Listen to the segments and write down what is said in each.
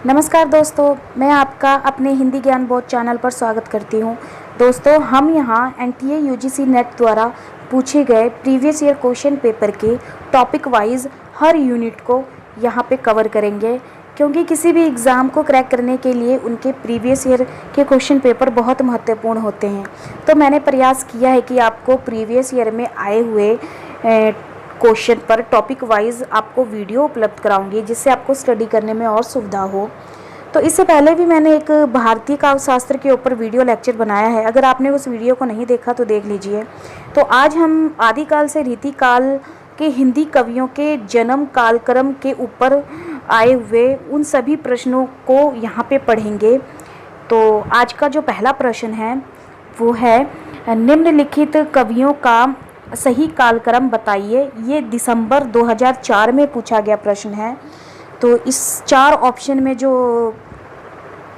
नमस्कार दोस्तों, मैं आपका अपने हिंदी ज्ञान बोध चैनल पर स्वागत करती हूं। दोस्तों, हम यहां एनटीए यूजीसी नेट द्वारा पूछे गए प्रीवियस ईयर क्वेश्चन पेपर के टॉपिक वाइज हर यूनिट को यहां पे कवर करेंगे, क्योंकि किसी भी एग्ज़ाम को क्रैक करने के लिए उनके प्रीवियस ईयर के क्वेश्चन पेपर बहुत महत्वपूर्ण होते हैं। तो मैंने प्रयास किया है कि आपको प्रीवियस ईयर में आए हुए क्वेश्चन पर टॉपिक वाइज आपको वीडियो उपलब्ध कराऊंगी, जिससे आपको स्टडी करने में और सुविधा हो। तो इससे पहले भी मैंने एक भारतीय काव्यशास्त्र के ऊपर वीडियो लेक्चर बनाया है, अगर आपने उस वीडियो को नहीं देखा तो देख लीजिए। तो आज हम आदिकाल से रीतिकाल के हिंदी कवियों के जन्म कालक्रम के ऊपर आए हुए उन सभी प्रश्नों को यहाँ पे पढ़ेंगे। तो आज का जो पहला प्रश्न है वो है, निम्नलिखित कवियों का सही कालक्रम बताइए। ये दिसंबर 2004 में पूछा गया प्रश्न है। तो इस 4 ऑप्शन में जो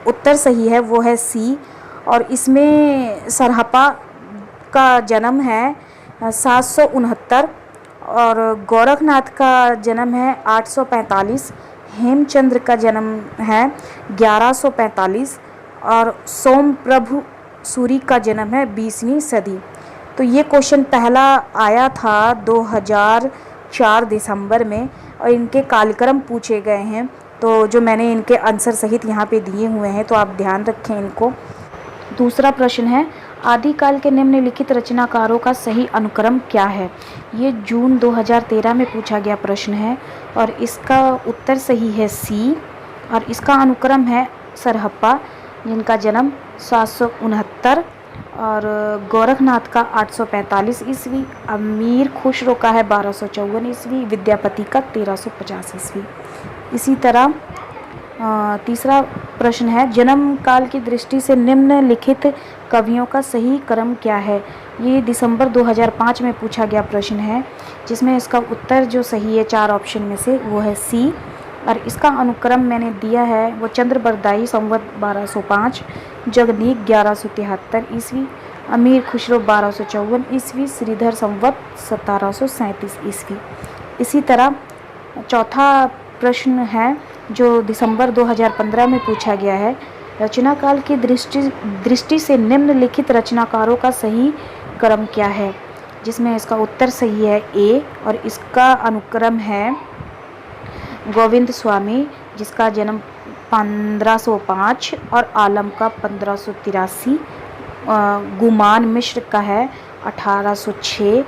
उत्तर सही है वो है सी, और इसमें सरहपा का जन्म है 769 और गोरखनाथ का जन्म है 845, हेमचंद्र का जन्म है 1145 और सोमप्रभु सूरी का जन्म है 20वीं सदी। तो ये क्वेश्चन पहला आया था 2004 दिसंबर में, और इनके कालक्रम पूछे गए हैं। तो जो मैंने इनके आंसर सहित यहाँ पे दिए हुए हैं, तो आप ध्यान रखें इनको। दूसरा प्रश्न है, आदिकाल के निम्नलिखित रचनाकारों का सही अनुक्रम क्या है। ये जून 2013 में पूछा गया प्रश्न है, और इसका उत्तर सही है सी, और इसका अनुक्रम है सरहप्पा, जिनका जन्म 769 और गोरखनाथ का 845 ईस्वी, अमीर खुसरो का है 1254 ईस्वी, विद्यापति का 1350 ईस्वी। इसी तरह तीसरा प्रश्न है, जन्म काल की दृष्टि से निम्नलिखित कवियों का सही क्रम क्या है। ये दिसंबर 2005 में पूछा गया प्रश्न है, जिसमें इसका उत्तर जो सही है 4 ऑप्शन में से वो है सी, और इसका अनुक्रम मैंने दिया है वो चंद्रबरदाई संवत 1205, जगनीक 1173 ईस्वी, अमीर खुसरो 1254 ईस्वी, श्रीधर संवत 1737 ईस्वी। इसी तरह चौथा प्रश्न है जो दिसंबर 2015 में पूछा गया है, रचना काल की दृष्टि से निम्नलिखित रचनाकारों का सही क्रम क्या है, जिसमें इसका उत्तर सही है ए, और इसका अनुक्रम है गोविंद स्वामी, जिसका जन्म 1505 और आलम का 1583, गुमान मिश्र का है 1806,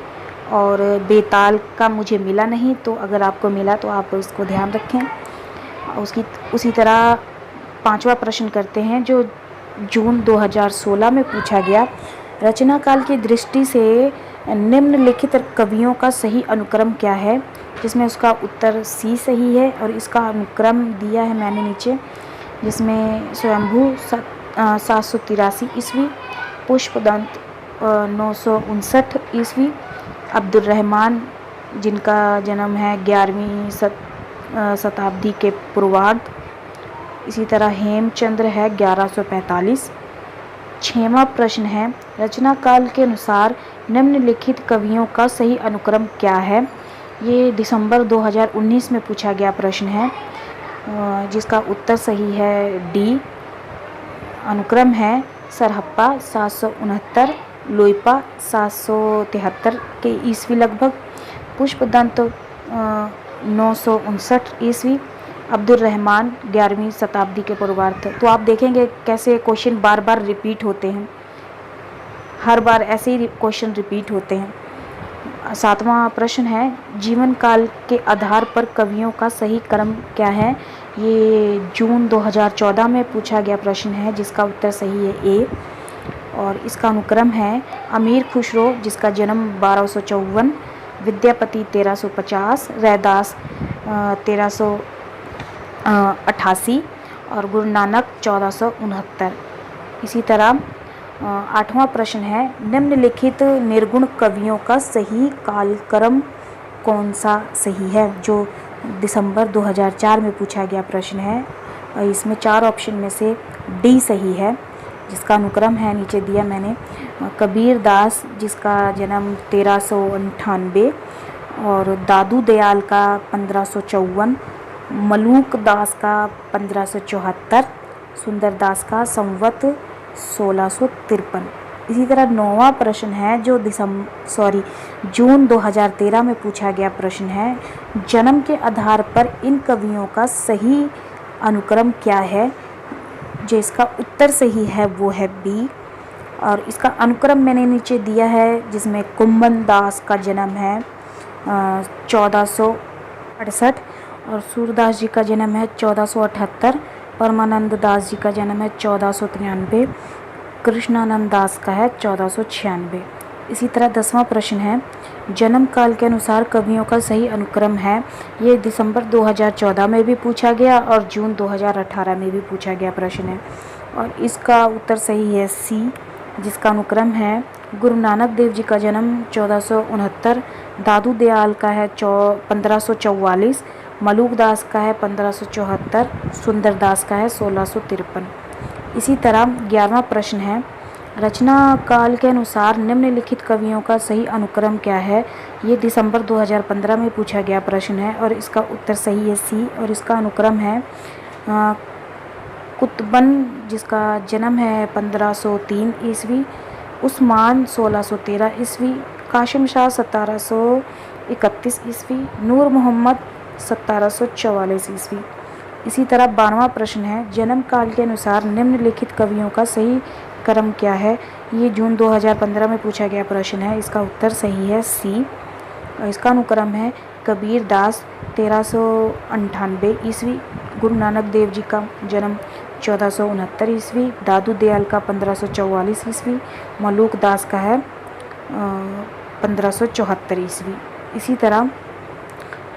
और बेताल का मुझे मिला नहीं, तो अगर आपको मिला तो आप इसको ध्यान रखें। उसी तरह पांचवा प्रश्न करते हैं जो जून 2016 में पूछा गया, रचना काल की दृष्टि से निम्नलिखित कवियों का सही अनुक्रम क्या है, जिसमें उसका उत्तर सी सही है, और इसका अनुक्रम दिया है मैंने नीचे, जिसमें स्वयंभू 783 ईस्वी, पुष्पदंत 959 ईस्वी, अब्दुल रहमान जिनका जन्म है 11वीं शताब्दी के पूर्वार्ध, इसी तरह हेमचंद्र है 1145। 6वां प्रश्न है, रचना काल के अनुसार निम्नलिखित कवियों का सही अनुक्रम क्या है। ये दिसंबर 2019 में पूछा गया प्रश्न है, जिसका उत्तर सही है डी, अनुक्रम है सरहप्पा 769, लोईपा 773 के ईस्वी लगभग, पुष्पदंत 959 ईस्वी, अब्दुल रहमान 11वीं शताब्दी के पूर्वार्ध। तो आप देखेंगे कैसे क्वेश्चन बार बार रिपीट होते हैं, हर बार ऐसे ही क्वेश्चन रिपीट होते हैं। 7वां प्रश्न है, जीवन काल के आधार पर कवियों का सही क्रम क्या है। ये जून 2014 में पूछा गया प्रश्न है, जिसका उत्तर सही है ए, और इसका अनुक्रम है अमीर खुसरो, जिसका जन्म 1254, विद्यापति 1350, रैदास 1388 और गुरु नानक 1469। इसी तरह 8वां प्रश्न है, निम्नलिखित निर्गुण कवियों का सही कालक्रम कौन सा सही है, जो दिसंबर 2004 में पूछा गया प्रश्न है, और इसमें 4 ऑप्शन में से डी सही है, जिसका अनुक्रम है नीचे दिया मैंने, कबीर दास जिसका जन्म 1398 और दादू दयाल का 1554, मलूक दास का 1574, सुंदर दास का संवत 1653। इसी तरह 9वां प्रश्न है जो जून 2013 में पूछा गया प्रश्न है, जन्म के आधार पर इन कवियों का सही अनुक्रम क्या है। जो इसका उत्तर सही है वो है बी, और इसका अनुक्रम मैंने नीचे दिया है, जिसमें कुम्भन दास का जन्म है 1468, और सूरदास जी का जन्म है 1478, परमानंद दास जी का जन्म है 1493, कृष्णानंद दास का है 1496। इसी तरह 10वां प्रश्न है, जन्म काल के अनुसार कवियों का सही अनुक्रम है। ये दिसंबर 2014 में भी पूछा गया और जून 2018 में भी पूछा गया प्रश्न है, और इसका उत्तर सही है सी, जिसका अनुक्रम है गुरु नानक देव जी का जन्म 1469, दादू दयाल का है 1544, मलूक दास का है 1574, सुंदर दास का है 1653। इसी तरह 11वां प्रश्न है, रचना काल के अनुसार निम्नलिखित कवियों का सही अनुक्रम क्या है। ये दिसंबर 2015 में पूछा गया प्रश्न है, और इसका उत्तर सही है सी, और इसका अनुक्रम है कुतुबन, जिसका जन्म है 1503 ईस्वी, उस्मान 1613 ईस्वी, कासिम शाह 1731 ईस्वी, नूर मोहम्मद 1744 ईस्वी। इसी तरह 12वां प्रश्न है, जन्म काल के अनुसार निम्नलिखित कवियों का सही क्रम क्या है। ये जून 2015 में पूछा गया प्रश्न है, इसका उत्तर सही है सी, और इसका अनुक्रम है कबीर दास 1398 ईस्वी, गुरु नानक देव जी का जन्म 1469 ईस्वी, दादू दयाल का 1544 ईस्वी, मलूक दास का है 1574 ईस्वी। इसी तरह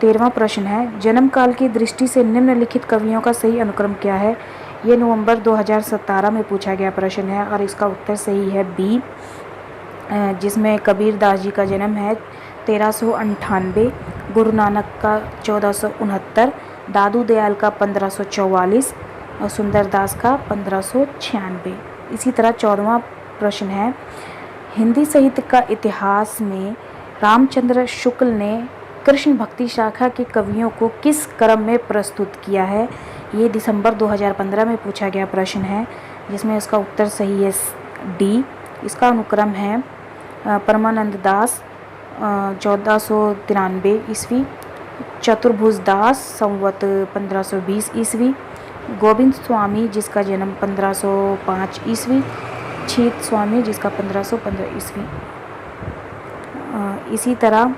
13वां प्रश्न है, जन्म काल की दृष्टि से निम्नलिखित कवियों का सही अनुक्रम क्या है। ये नवंबर 2017 में पूछा गया प्रश्न है, और इसका उत्तर सही है बी, जिसमें कबीर दास जी का जन्म है 1398, गुरु नानक का 1469, दादू दयाल का 1544 और सुंदर दास का 1596। इसी तरह 14वां प्रश्न है, हिंदी साहित्य का इतिहास में रामचंद्र शुक्ल ने कृष्ण भक्ति शाखा के कवियों को किस क्रम में प्रस्तुत किया है। ये दिसंबर 2015 में पूछा गया प्रश्न है, जिसमें इसका उत्तर सही है डी, इसका अनुक्रम है परमानंद दास 1493 ईस्वी, चतुर्भुज दास संवत 1520 ईस्वी, गोविंद स्वामी जिसका जन्म 1505 ईस्वी, छीत स्वामी जिसका 1515 ईस्वी। इसी तरह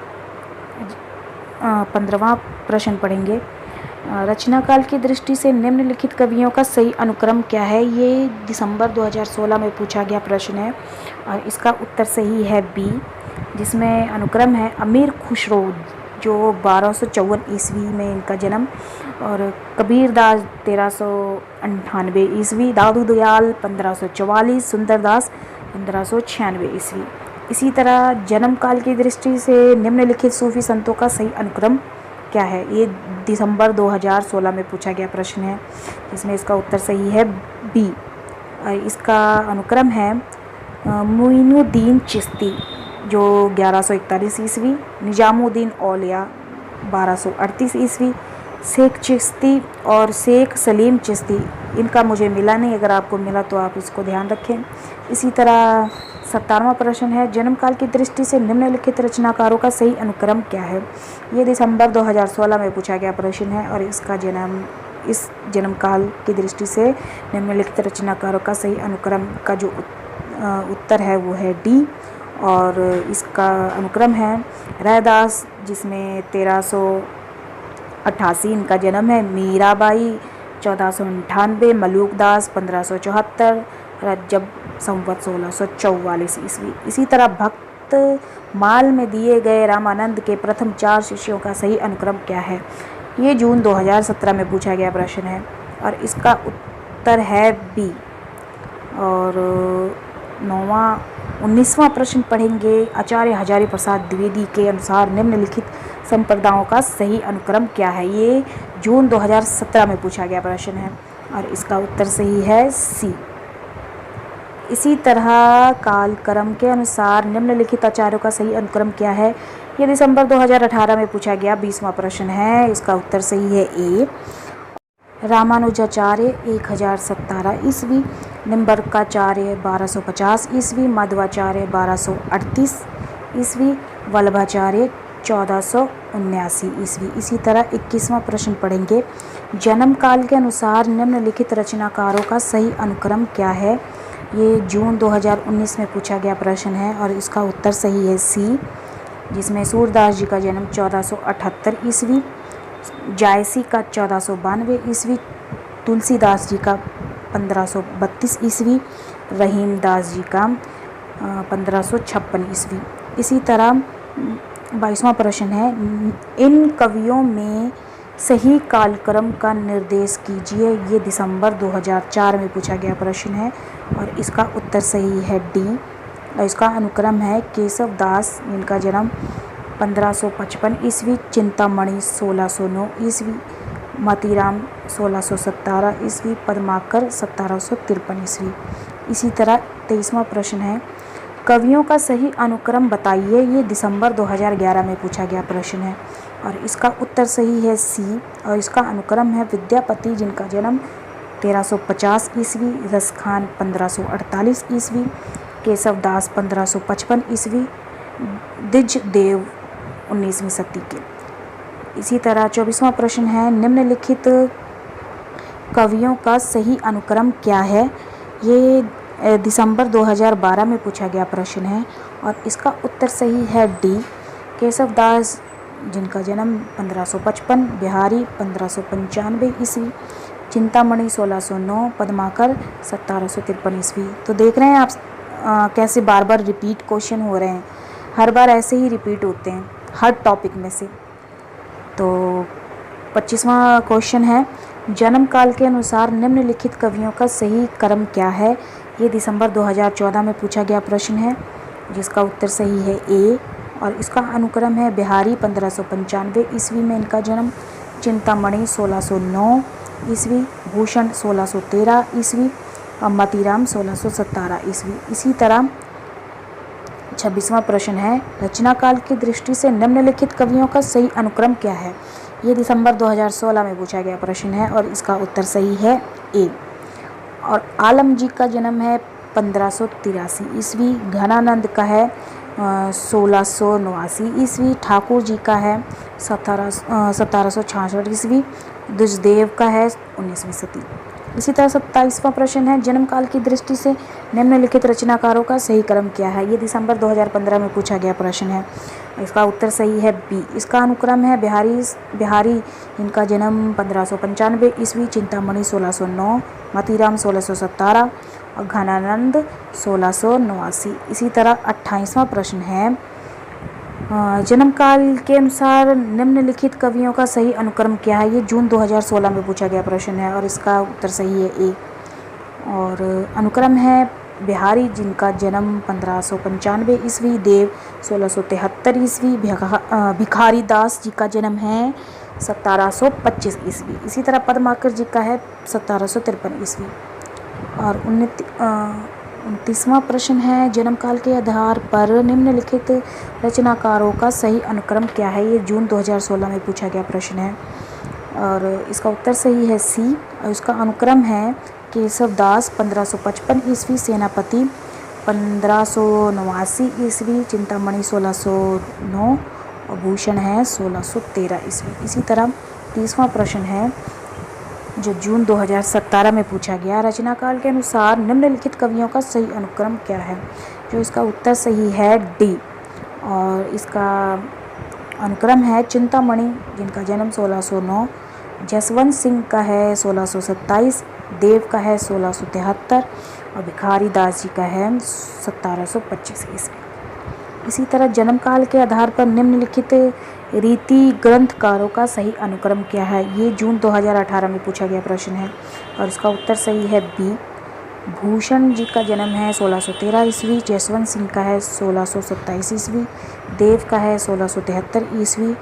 15वां प्रश्न पढ़ेंगे, रचना काल की दृष्टि से निम्नलिखित कवियों का सही अनुक्रम क्या है। ये दिसंबर 2016 में पूछा गया प्रश्न है, और इसका उत्तर सही है बी, जिसमें अनुक्रम है अमीर खुसरो जो 1254 ईस्वी में इनका जन्म, और कबीर दास 1398 ईस्वी, दादू दयाल 1544, सुंदर दास 1596 ईस्वी। इसी तरह जन्म काल की दृष्टि से निम्नलिखित सूफी संतों का सही अनुक्रम क्या है। ये दिसंबर 2016 में पूछा गया प्रश्न है, जिसमें इसका उत्तर सही है बी, इसका अनुक्रम है मुइनुद्दीन चिश्ती जो 1141 ईस्वी, निजामुद्दीन औलिया 1238 ईस्वी, शेख चिश्ती और शेख सलीम चिश्ती। इनका मुझे मिला नहीं, अगर आपको मिला तो आप इसको ध्यान रखें। इसी तरह 17वां प्रश्न है, जन्म काल की दृष्टि से निम्नलिखित रचनाकारों का सही अनुक्रम क्या है। ये दिसंबर 2016 में पूछा गया प्रश्न है, और इस जन्म काल की दृष्टि से निम्नलिखित रचनाकारों का सही अनुक्रम का जो उत्तर है वो है डी, और इसका अनुक्रम है रैदास जिसमें 1388 इनका जन्म है, मीराबाई 1498, मलूक दास 1574, रज्जब संवत 1644 ईस्वी। इसी तरह भक्त माल में दिए गए रामानंद के प्रथम 4 शिष्यों का सही अनुक्रम क्या है। ये जून 2017 में पूछा गया प्रश्न है, और इसका उत्तर है बी। और 19वां प्रश्न पढ़ेंगे, आचार्य हजारी प्रसाद द्विवेदी के अनुसार निम्नलिखित संप्रदायों का सही अनुक्रम क्या है। ये जून 2017 में पूछा गया प्रश्न है, और इसका उत्तर सही है सी। इसी तरह कालक्रम के अनुसार निम्नलिखित आचार्यों का सही अनुक्रम क्या है। ये दिसंबर 2018 में पूछा गया 20वां प्रश्न है। इसका उत्तर सही है ए। रामानुजाचार्य 1017 ईस्वी, निम्बर्काचार्य 1250 ईस्वी, मध्वाचार्य 1238 ईस्वी, वल्लभाचार्य 1479 ईस्वी। इसी तरह 21वां प्रश्न पढ़ेंगे। जन्म काल के अनुसार निम्नलिखित रचनाकारों का सही अनुक्रम क्या है। ये जून 2019 में पूछा गया प्रश्न है और इसका उत्तर सही है सी, जिसमें सूरदास जी का जन्म 1478 ईस्वी, जायसी का 1492 ईस्वी, तुलसीदास जी का 1532 ईस्वी, रहीमदास जी का 1556 ईस्वी। इसी तरह 22वां प्रश्न है। इन कवियों में सही कालक्रम का निर्देश कीजिए। ये दिसंबर 2004 में पूछा गया प्रश्न है और इसका उत्तर सही है डी। और इसका अनुक्रम है केशव दास, जिनका जन्म 1555 ईस्वी, चिंतामणि 1609 ईस्वी, मोतीराम 1617 ईस्वी, पद्माकर 1753 ईस्वी। इसी तरह 23वां प्रश्न है। कवियों का सही अनुक्रम बताइए। ये दिसंबर 2011 में पूछा गया प्रश्न है और इसका उत्तर सही है सी। और इसका अनुक्रम है विद्यापति, जिनका जन्म 1350 ईस्वी, रसखान 1548 ईस्वी, केशवदास 1555 ईस्वी, द्विजदेव 19वीं शती के। इसी तरह 24वां प्रश्न है। निम्नलिखित कवियों का सही अनुक्रम क्या है। ये दिसंबर 2012 में पूछा गया प्रश्न है और इसका उत्तर सही है डी। केशवदास, जिनका जन्म 1555, बिहारी 1595 ईस्वी, चिंतामणि 1609, पद्माकर 1753 ईस्वी। तो देख रहे हैं आप कैसे बार बार रिपीट क्वेश्चन हो रहे हैं। हर बार ऐसे ही रिपीट होते हैं हर टॉपिक में से। तो 25वां क्वेश्चन है। जन्म काल के अनुसार निम्नलिखित कवियों का सही क्रम क्या है। ये दिसंबर 2014 में पूछा गया प्रश्न है, जिसका उत्तर सही है ए। और इसका अनुक्रम है बिहारी 1595 ईस्वी में इनका जन्म, चिंतामणि 1609 ईस्वी, भूषण 1613 ईस्वी और मोतीराम 1617 ईस्वी। इसी तरह 26वां प्रश्न है। रचना काल की दृष्टि से निम्नलिखित कवियों का सही अनुक्रम क्या है। ये दिसंबर 2016 में पूछा गया प्रश्न है और इसका उत्तर सही है ए। और आलम जी का जन्म है 1583 ईस्वी, घनानंद का है 1689 ईस्वी, ठाकुर जी का है 1766 ईस्वी, द्विजदेव का है 19वीं शती। इसी तरह 27वां प्रश्न है। जन्म काल की दृष्टि से निम्नलिखित रचनाकारों का सही क्रम क्या है। ये दिसंबर 2015 में पूछा गया प्रश्न है। इसका उत्तर सही है बी। इसका अनुक्रम है बिहारी, इनका जन्म 1595 ईस्वी, चिंतामणि 1609, मोतीराम 1617 और घनानंद 1689। इसी तरह 28वां प्रश्न है। जन्म काल के अनुसार निम्नलिखित कवियों का सही अनुक्रम क्या है। ये जून 2016 में पूछा गया प्रश्न है और इसका उत्तर सही है ए। और अनुक्रम है बिहारी, जिनका जन्म 1595 ईस्वी, देव 1673 ईस्वी, भिखारी दास जी का जन्म है 1725 ईस्वी। इसी तरह पद्माकर जी का है 1753 ईस्वी। और 29वां प्रश्न है। जन्म काल के आधार पर निम्नलिखित रचनाकारों का सही अनुक्रम क्या है। ये जून 2016 में पूछा गया प्रश्न है और इसका उत्तर सही है सी। और इसका अनुक्रम है केशवदास 1555 ईस्वी, सेनापति 1589 ईस्वी, चिंतामणि 1609 और भूषण है 1613 ईस्वी। इसी तरह 30वां प्रश्न है, जो जून 2017 में पूछा गया। रचना काल के अनुसार निम्नलिखित कवियों का सही अनुक्रम क्या है। जो इसका उत्तर सही है डी। और इसका अनुक्रम है चिंतामणि, जिनका जन्म 1609, जसवंत सिंह का है 1627, देव का है 1673 और भिखारी दास जी का है 1725 ईस्वी। इसी तरह जन्म काल के आधार पर निम्नलिखित रीति ग्रंथकारों का सही अनुक्रम क्या है। ये जून 2018 में पूछा गया प्रश्न है और इसका उत्तर सही है बी। भूषण जी का जन्म है 1613 ईस्वी, जसवंत सिंह का है 1627 ईस्वी, देव का है 1673 ईस्वी।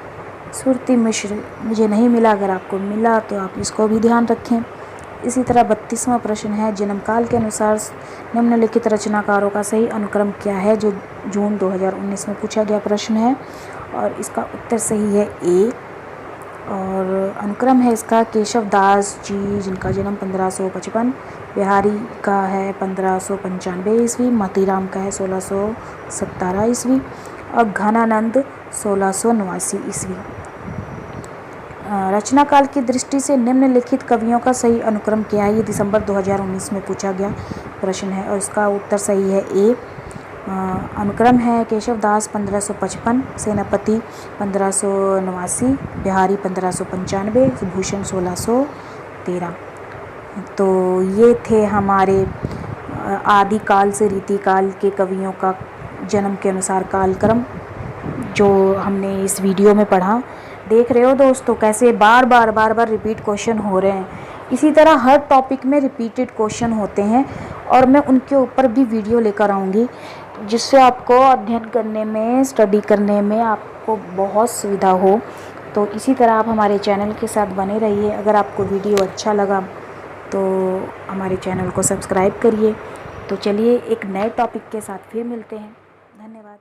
सुरती मिश्र मुझे नहीं मिला, अगर आपको मिला तो आप इसको भी ध्यान रखें। इसी तरह 32वां प्रश्न है, जन्मकाल के अनुसार निम्नलिखित रचनाकारों का सही अनुक्रम क्या है, जो जून 2019 में पूछा गया प्रश्न है और इसका उत्तर सही है ए। और अनुक्रम है इसका केशव दास जी, जिनका जन्म 1555, बिहारी का है 1595 ईस्वी, मोतीराम का है 1617 ईस्वी और घनानंद 1689 ईस्वी। रचनाकाल की दृष्टि से निम्नलिखित कवियों का सही अनुक्रम क्या है, ये दिसंबर 2019 में पूछा गया प्रश्न है और इसका उत्तर सही है ए। अनुक्रम है केशव दास 1555, सेनापति 1589, बिहारी 1595, भूषण 1613। तो ये थे हमारे आदिकाल से रीतिकाल के कवियों का जन्म के अनुसार कालक्रम, जो हमने इस वीडियो में पढ़ा। देख रहे हो दोस्तों कैसे बार बार रिपीट क्वेश्चन हो रहे हैं। इसी तरह हर टॉपिक में रिपीटेड क्वेश्चन होते हैं और मैं उनके ऊपर भी वीडियो लेकर आऊँगी, जिससे आपको अध्ययन करने में, स्टडी करने में आपको बहुत सुविधा हो। तो इसी तरह आप हमारे चैनल के साथ बने रहिए। अगर आपको वीडियो अच्छा लगा तो हमारे चैनल को सब्सक्राइब करिए। तो चलिए एक नए टॉपिक के साथ फिर मिलते हैं। धन्यवाद।